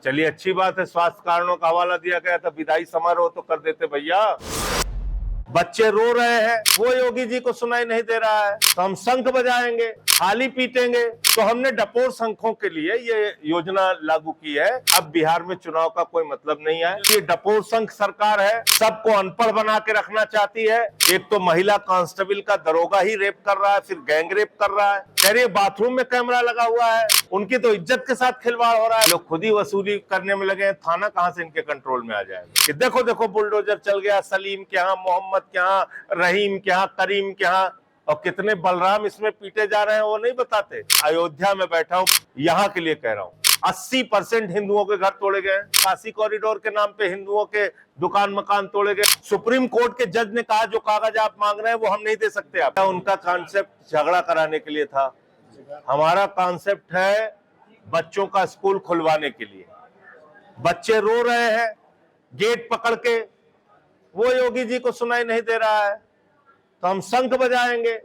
चलिए अच्छी बात है, स्वास्थ्य कारणों का हवाला दिया गया था, विदाई समारोह तो कर देते भैया। बच्चे रो रहे हैं, वो योगी जी को सुनाई नहीं दे रहा है, तो हम शंख बजाएंगे, थाली पीटेंगे। तो हमने डपोर शंखों के लिए ये योजना लागू की है। अब बिहार में चुनाव का कोई मतलब नहीं है। ये डपोर शंख सरकार है, सबको अनपढ़ बना के रखना चाहती है। एक तो महिला कांस्टेबल का दरोगा ही रेप कर रहा है, फिर गैंग रेप कर रहा है। कह रही है बाथरूम में कैमरा लगा हुआ है, उनकी तो इज्जत के साथ खिलवाड़ हो रहा है। लोग खुद ही वसूली करने में लगे हैं, थाना कहां से इनके कंट्रोल में आ जाएगा। कि देखो देखो बुलडोजर चल गया, सलीम के यहाँ, मोहम्मद के यहाँ, रहीम के यहाँ, करीम के यहाँ, और कितने बलराम इसमें पीटे जा रहे हैं वो नहीं बताते। अयोध्या में बैठा हूँ, यहाँ के लिए कह रहा हूँ, 80% हिंदुओं के घर तोड़े गए। काशी कॉरिडोर के नाम पे हिंदुओं के दुकान मकान तोड़े गए। सुप्रीम कोर्ट के जज ने कहा जो कागज आप मांग रहे हैं वो हम नहीं दे सकते। आप उनका कॉन्सेप्ट झगड़ा कराने के लिए था, हमारा कॉन्सेप्ट है बच्चों का स्कूल खुलवाने के लिए। बच्चे रो रहे हैं गेट पकड़ के, वो योगी जी को सुनाई नहीं दे रहा है, तो हम शंख बजाएंगे,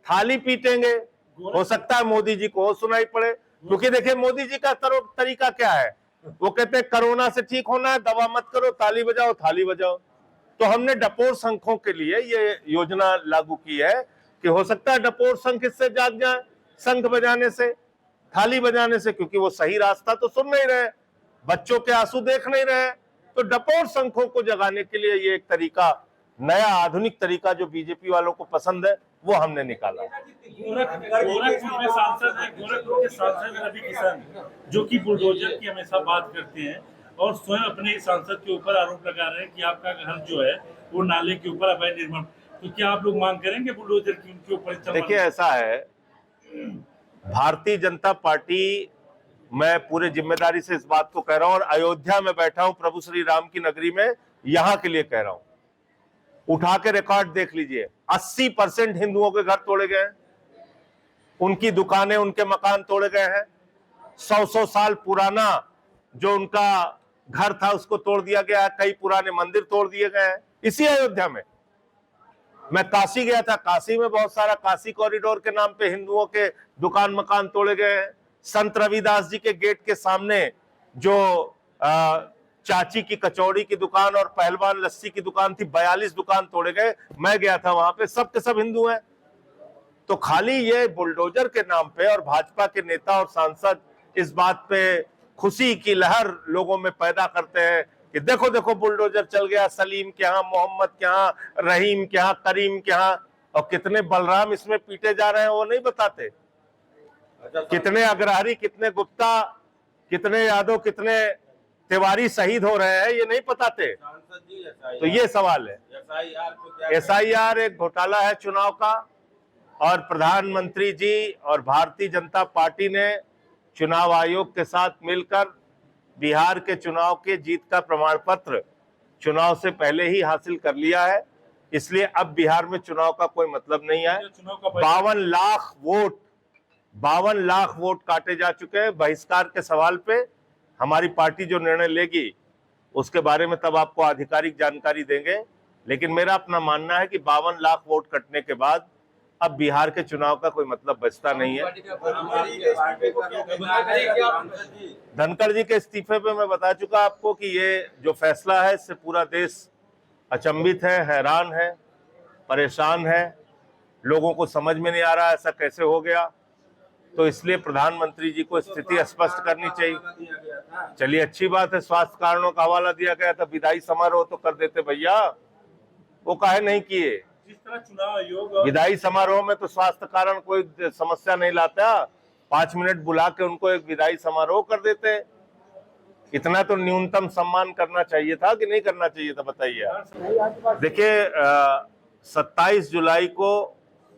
थाली पीटेंगे। हो सकता है मोदी जी को सुनाई पड़े, क्योंकि देखिए मोदी जी का तरीका क्या है, वो कहते हैं कोरोना से ठीक होना है, दवा मत करो, ताली बजाओ, थाली बजाओ। तो हमने डपोर शंखों के लिए ये योजना लागू की है कि हो सकता है डपोर शंख इससे जाग जाए, शंख बजाने से, थाली बजाने से, क्योंकि वो सही रास्ता तो सुन नहीं रहे, बच्चों के आंसू देख नहीं रहे। तो डपोर शंखों को जगाने के लिए ये एक तरीका, नया आधुनिक तरीका जो बीजेपी वालों को पसंद है, वो हमने निकाला। गोरखपुर में सांसद है, गोरखपुर के सांसद रवि किशन, जो कि बुलडोजर की हमेशा बात करते हैं और स्वयं अपने सांसद के ऊपर आरोप लगा रहे हैं कि आपका घर जो है वो नाले के ऊपर अवैध निर्माण। तो क्या आप लोग मांग करेंगे बुलडोजर की उनके ऊपर? देखिए ऐसा है, भारतीय जनता पार्टी, मैं पूरे जिम्मेदारी से इस बात को कह रहा हूं, और अयोध्या में बैठा हूं, प्रभु श्री राम की नगरी में, यहां के लिए कह रहा हूं। उठा के रिकॉर्ड देख लीजिए, 80% हिंदुओं के घर तोड़े गए हैं, उनकी दुकानें, उनके मकान तोड़े गए हैं। 100 साल पुराना जो उनका घर था उसको तोड़ दिया गया है, कई पुराने मंदिर तोड़ दिए गए हैं इसी अयोध्या में। मैं काशी गया था, काशी में बहुत सारा, काशी कॉरिडोर के नाम पे हिंदुओं के दुकान मकान तोड़े गए हैं। संत रविदास जी के गेट के सामने जो चाची की कचौड़ी की दुकान और पहलवान लस्सी की दुकान थी, 42 दुकान तोड़े गए। मैं गया था वहां पे, सब के सब हिंदू हैं। तो खाली ये बुलडोजर के नाम पे, और भाजपा के नेता और सांसद इस बात पे खुशी की लहर लोगों में पैदा करते हैं कि देखो देखो बुलडोजर चल गया, सलीम के यहाँ, मोहम्मद के यहाँ, रहीम के यहाँ, करीम के यहाँ, और कितने बलराम इसमें पीटे जा रहे हैं वो नहीं बताते। कितने अग्रहारी, कितने गुप्ता, कितने यादव, कितने तिवारी शहीद हो रहे हैं ये नहीं बताते। तो ये सवाल है। SIR एक घोटाला है चुनाव का, और प्रधानमंत्री जी और भारतीय जनता पार्टी ने चुनाव आयोग के साथ मिलकर बिहार के चुनाव के जीत का प्रमाण पत्र चुनाव से पहले ही हासिल कर लिया है। इसलिए अब बिहार में चुनाव का कोई मतलब नहीं है। 52 लाख वोट काटे जा चुके हैं। बहिष्कार के सवाल पे हमारी पार्टी जो निर्णय लेगी उसके बारे में तब आपको आधिकारिक जानकारी देंगे, लेकिन मेरा अपना मानना है कि 52 लाख वोट कटने के बाद अब बिहार के चुनाव का कोई मतलब बचता नहीं है। धनखड़ जी के इस्तीफे पे मैं बता चुका आपको कि ये जो फैसला है इससे पूरा देश अचंभित है, हैरान है, परेशान है। लोगों को समझ में नहीं आ रहा ऐसा कैसे हो गया। तो इसलिए प्रधानमंत्री जी को स्थिति स्पष्ट करनी चाहिए। चलिए अच्छी बात है, स्वास्थ्य कारणों का हवाला दिया गया था, विदाई समारोह तो कर देते भैया, वो काहे नहीं किए। जिस तरह चुनाव आयोग विदाई समारोह में तो स्वास्थ्य कारण कोई समस्या नहीं लाता, 5 मिनट बुला के उनको एक विदाई समारोह कर देते। इतना तो न्यूनतम सम्मान करना चाहिए था कि नहीं करना चाहिए था, बताइए। देखिए 27 जुलाई को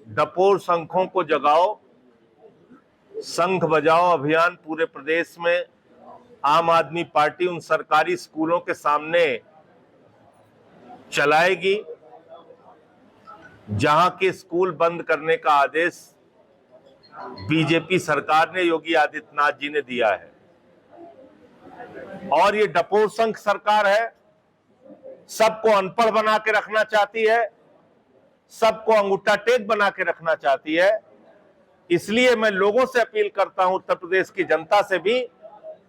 डपोर शंखों को जगाओ, शंख बजाओ अभियान पूरे प्रदेश में आम आदमी पार्टी उन सरकारी स्कूलों के सामने चलाएगी जहां के स्कूल बंद करने का आदेश बीजेपी सरकार ने, योगी आदित्यनाथ जी ने दिया है। और ये डपोर शंख सरकार है, सबको अनपढ़ बना के रखना चाहती है, सबको अंगूठा टेक बना के रखना चाहती है। इसलिए मैं लोगों से अपील करता हूं, उत्तर प्रदेश की जनता से भी,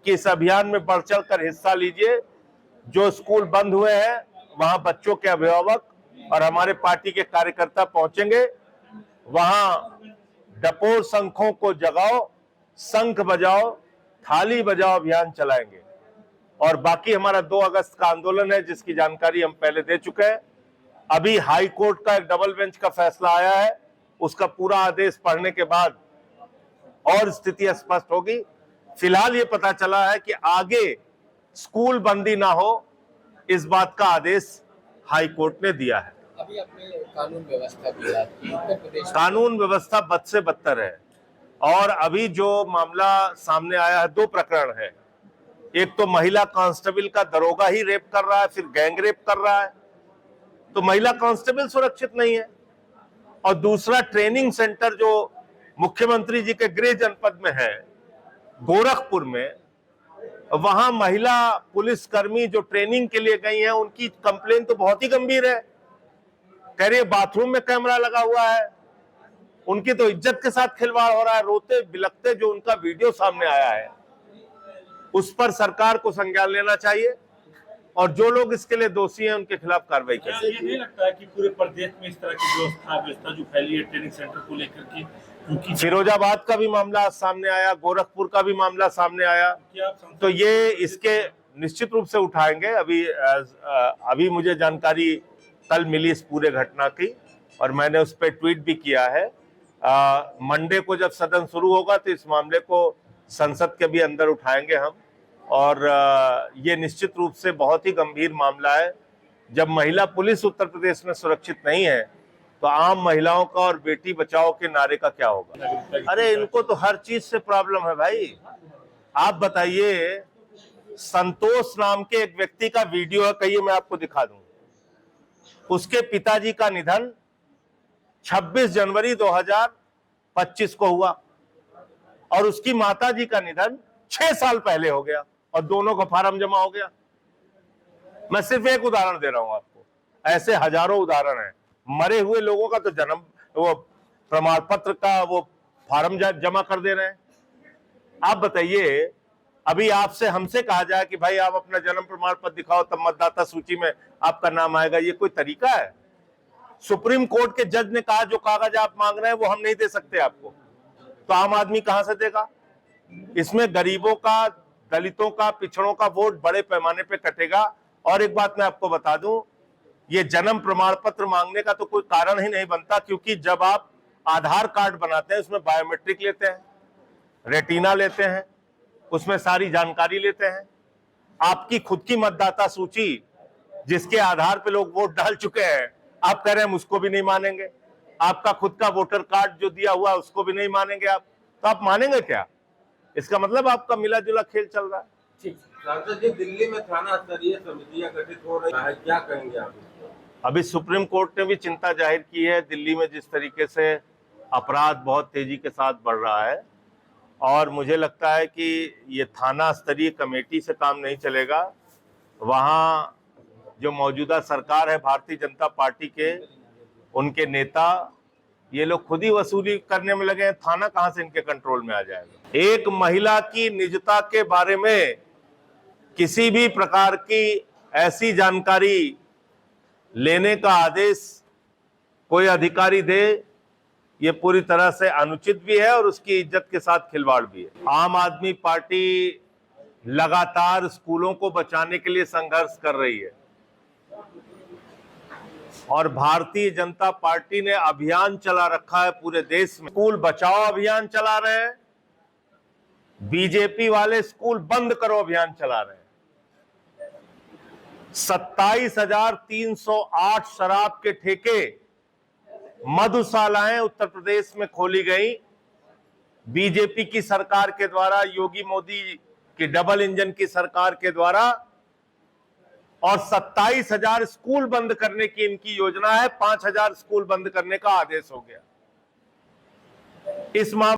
कि इस अभियान में बढ़ चढ़ कर हिस्सा लीजिए। जो स्कूल बंद हुए हैं वहां बच्चों के अभिभावक और हमारे पार्टी के कार्यकर्ता पहुंचेंगे। वहां डपोर शंखों को जगाओ, शंख बजाओ, थाली बजाओ अभियान चलाएंगे। और बाकी हमारा 2 अगस्त का आंदोलन है, जिसकी जानकारी हम पहले दे चुके हैं। अभी हाई कोर्ट का एक डबल बेंच का फैसला आया है, उसका पूरा आदेश पढ़ने के बाद और स्थिति स्पष्ट होगी। फिलहाल ये पता चला है कि आगे स्कूल बंदी ना हो, इस बात का आदेश हाई कोर्ट ने दिया है। अभी अपने कानून व्यवस्था की बात की, उत्तर प्रदेश कानून व्यवस्था बद से बदतर है। और अभी जो मामला सामने आया है, 2 प्रकरण है। एक तो महिला कांस्टेबल का दरोगा ही रेप कर रहा है, फिर गैंग रेप कर रहा है, तो महिला कांस्टेबल सुरक्षित नहीं है। और दूसरा ट्रेनिंग सेंटर जो मुख्यमंत्री जी के गृह जनपद में है, गोरखपुर में, वहां महिला पुलिसकर्मी जो ट्रेनिंग के लिए गई हैं, उनकी कंप्लेन तो बहुत ही गंभीर है। कह रही है बाथरूम में कैमरा लगा हुआ है, उनकी तो इज्जत के साथ खिलवाड़ हो रहा है। रोते बिलखते जो उनका वीडियो सामने आया है, उस पर सरकार को संज्ञान लेना चाहिए और जो लोग इसके लिए दोषी हैं उनके खिलाफ कार्रवाई करें। ये नहीं लगता है कि पूरे प्रदेश में इस तरह की व्यवस्था जो फैली है ट्रेनिंग सेंटर को लेकर के, क्योंकि फिरोजाबाद का भी मामला सामने आया, गोरखपुर का भी मामला सामने आया, तो ये इसके निश्चित रूप से उठाएंगे। अभी मुझे जानकारी कल मिली इस पूरे घटना की और मैंने उस पर ट्वीट भी किया है। मंडे को जब सदन शुरू होगा तो इस मामले को संसद के भी अंदर उठाएंगे हम। और ये निश्चित रूप से बहुत ही गंभीर मामला है। जब महिला पुलिस उत्तर प्रदेश में सुरक्षित नहीं है तो आम महिलाओं का और बेटी बचाओ के नारे का क्या होगा? अरे इनको तो हर चीज से प्रॉब्लम है भाई। आप बताइए, संतोष नाम के एक व्यक्ति का वीडियो है, कहिए मैं आपको दिखा दूं। उसके पिताजी का निधन 26 जनवरी 2025 को हुआ और उसकी माताजी का निधन 6 साल पहले हो गया और दोनों का फार्म जमा हो गया। मैं सिर्फ एक उदाहरण दे रहा हूं आपको, ऐसे हजारों उदाहरण हैं। मरे हुए लोगों का तो जन्म वो प्रमाण पत्र का वो फार्म जमा कर दे रहे हैं। आप बताइए, अभी आपसे हमसे कहा जाए कि भाई आप अपना जन्म प्रमाण पत्र दिखाओ तब मतदाता सूची में आपका नाम आएगा, ये कोई तरीका है? सुप्रीम कोर्ट के जज ने कहा जो कागज आप मांग रहे हैं वो हम नहीं दे सकते आपको, तो आम आदमी कहां से देगा? इसमें गरीबों का, दलितों का, पिछड़ों का वोट बड़े पैमाने पे कटेगा। और एक बात मैं आपको बता दूं, ये जन्म प्रमाण पत्र मांगने का तो कोई कारण ही नहीं बनता, क्योंकि जब आप आधार कार्ड बनाते हैं उसमें बायोमेट्रिक लेते हैं, रेटिना लेते हैं, उसमें सारी जानकारी लेते हैं। आपकी खुद की मतदाता सूची जिसके आधार पे लोग वोट डाल चुके हैं, आप कह रहे हैं उसको भी नहीं मानेंगे। आपका खुद का वोटर कार्ड जो दिया हुआ है उसको भी नहीं मानेंगे आप, तो आप मानेंगे क्या? इसका मतलब आपका मिला जुला खेल चल रहा है। सांसद जी, दिल्ली में थाना स्तरीय समितियां गठित हो रही है, क्या कहेंगे आप? अभी सुप्रीम कोर्ट ने भी चिंता जाहिर की है दिल्ली में जिस तरीके से अपराध बहुत तेजी के साथ बढ़ रहा है, और मुझे लगता है कि ये थाना स्तरीय कमेटी से काम नहीं चलेगा। वहाँ जो मौजूदा सरकार है भारतीय जनता पार्टी के, उनके नेता, ये लोग खुद ही वसूली करने में लगे हैं। थाना कहाँ से इनके कंट्रोल में आ जाएगा? एक महिला की निजता के बारे में किसी भी प्रकार की ऐसी जानकारी लेने का आदेश कोई अधिकारी दे, ये पूरी तरह से अनुचित भी है और उसकी इज्जत के साथ खिलवाड़ भी है। आम आदमी पार्टी लगातार स्कूलों को बचाने के लिए संघर्ष कर रही है और भारतीय जनता पार्टी ने अभियान चला रखा है पूरे देश में। स्कूल बचाओ अभियान चला रहे हैं, बीजेपी वाले स्कूल बंद करो अभियान चला रहे हैं। 27,308 शराब के ठेके, मधुशालाएं उत्तर प्रदेश में खोली गई बीजेपी की सरकार के द्वारा, योगी मोदी की डबल इंजन की सरकार के द्वारा, और 27,000 स्कूल बंद करने की इनकी योजना है। 5,000 स्कूल बंद करने का आदेश हो गया। इस मामले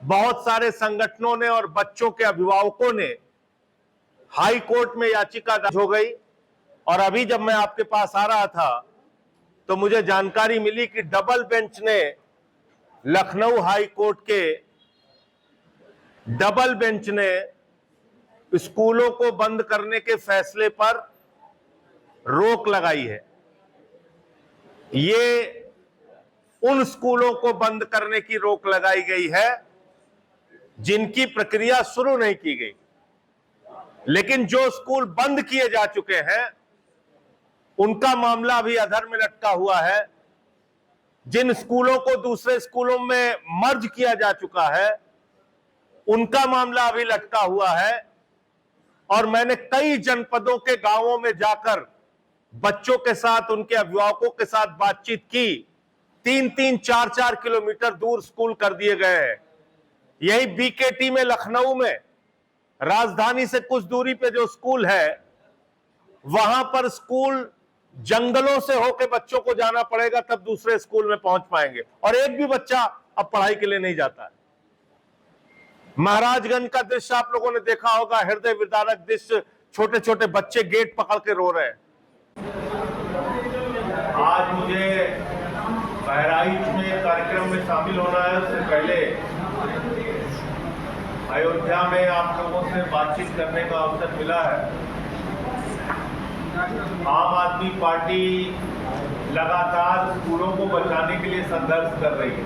बहुत सारे संगठनों ने और बच्चों के अभिभावकों ने हाई कोर्ट में याचिका दायर हो गई, और अभी जब मैं आपके पास आ रहा था तो मुझे जानकारी मिली कि डबल बेंच ने, लखनऊ हाई कोर्ट के डबल बेंच ने स्कूलों को बंद करने के फैसले पर रोक लगाई है। ये उन स्कूलों को बंद करने की रोक लगाई गई है जिनकी प्रक्रिया शुरू नहीं की गई, लेकिन जो स्कूल बंद किए जा चुके हैं उनका मामला अभी अधर में लटका हुआ है। जिन स्कूलों को दूसरे स्कूलों में मर्ज किया जा चुका है उनका मामला अभी लटका हुआ है। और मैंने कई जनपदों के गांवों में जाकर बच्चों के साथ, उनके अभिभावकों के साथ बातचीत की। 3-3, 4-4 किलोमीटर दूर स्कूल कर दिए गए हैं। यही बीकेटी में, लखनऊ में, राजधानी से कुछ दूरी पे जो स्कूल है वहां पर स्कूल जंगलों से होकर बच्चों को जाना पड़ेगा, तब दूसरे स्कूल में पहुंच पाएंगे। और एक भी बच्चा अब पढ़ाई के लिए नहीं जाता है। महाराजगंज का दृश्य आप लोगों ने देखा होगा, हृदय विदारक दृश्य। छोटे छोटे बच्चे गेट पकड़ के रो रहे हैं। आज मुझे बहराइच में कार्यक्रम में शामिल होना है। उससे पहले अयोध्या में आप लोगों से बातचीत करने का अवसर मिला है। आम आदमी पार्टी लगातार स्कूलों को बचाने के लिए संघर्ष कर रही है।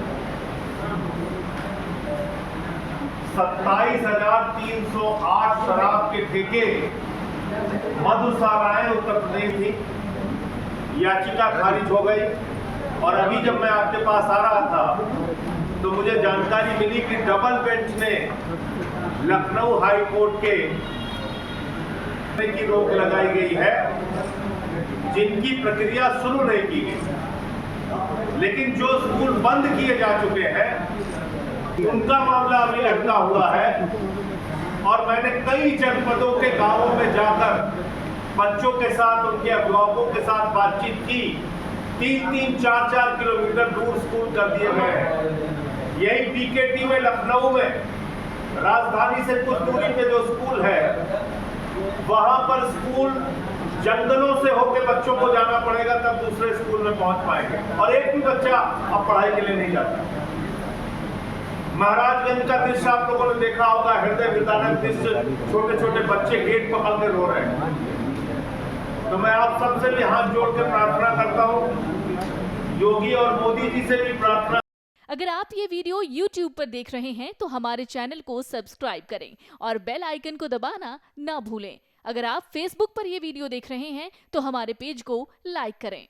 27,308 शराब के ठेके मधुशालाएं उत्तर प्रदेश थी। याचिका खारिज हो गई। और अभी जब मैं आपके पास आ रहा था तो मुझे जानकारी मिली कि डबल बेंच ने लखनऊ हाई कोर्ट के की रोक लगाई गई है जिनकी प्रक्रिया शुरू नहीं की गई, लेकिन जो स्कूल बंद किए जा चुके हैं उनका मामला अभी लटका हुआ है। और मैंने कई जनपदों के गांवों में जाकर बच्चों के साथ, उनके अभिभावकों के साथ बातचीत की। 3-3, 4-4 किलोमीटर दूर स्कूल कर दिए गए हैं। यही बीकेटी में, लखनऊ में, राजधानी से कुछ दूरी पे जो स्कूल है वहां पर स्कूल जंगलों से होकर बच्चों को जाना पड़ेगा, तब दूसरे स्कूल में पहुंच पाएंगे। और एक भी बच्चा अब पढ़ाई के लिए नहीं जाता। महाराजगंज का दृश्य आप लोगों ने देखा होगा, हृदय विदारक दृश्य। छोटे छोटे बच्चे गेट पकड़ के रो रहे हैं। तो मैं आप सबसे भी हाथ जोड़ के प्रार्थना करता हूं, योगी और मोदी जी से भी प्रार्थना। अगर आप ये वीडियो YouTube पर देख रहे हैं तो हमारे चैनल को सब्सक्राइब करें और बेल आइकन को दबाना ना भूलें। अगर आप Facebook पर ये वीडियो देख रहे हैं तो हमारे पेज को लाइक करें।